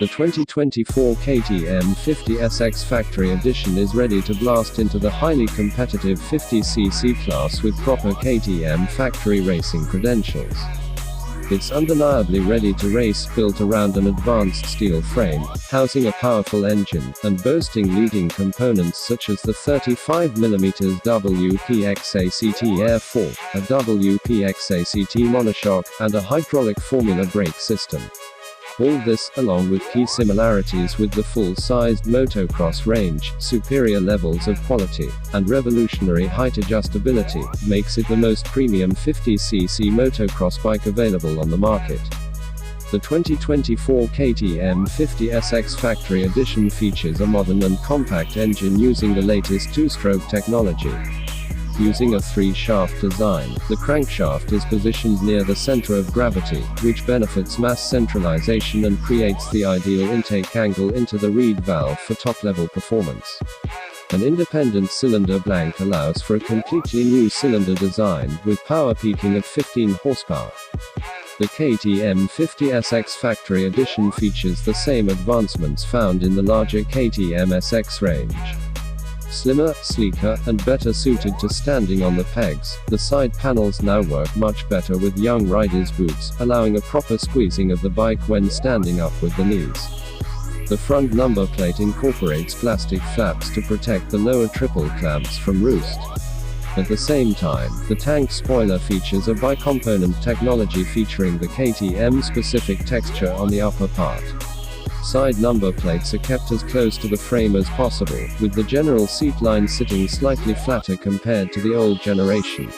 The 2024 KTM 50 SX Factory Edition is ready to blast into the highly competitive 50cc class with proper KTM Factory Racing credentials. It's undeniably ready to race, built around an advanced steel frame, housing a powerful engine, and boasting leading components such as the 35mm WP XACT AER fork, a WP XACT monoshock, and a hydraulic formula brake system. All this, along with key similarities with the full-sized motocross range, superior levels of quality, and revolutionary height adjustability, makes it the most premium 50cc motocross bike available on the market. The 2024 KTM 50 SX Factory Edition features a modern and compact engine using the latest two-stroke technology. Using a 3-shaft design, the crankshaft is positioned near the center of gravity, which benefits mass centralization and creates the ideal intake angle into the reed valve for top-level performance. An independent cylinder blank allows for a completely new cylinder design, with power peaking of 15 horsepower. The KTM 50 SX Factory Edition features the same advancements found in the larger KTM SX range. Slimmer, sleeker, and better suited to standing on the pegs, the side panels now work much better with young riders' boots, allowing a proper squeezing of the bike when standing up with the knees. The front number plate incorporates plastic flaps to protect the lower triple clamps from rust. At the same time, the tank spoiler features a bi-component technology featuring the KTM-specific texture on the upper part. Side number plates are kept as close to the frame as possible, with the general seat line sitting slightly flatter compared to the old generation.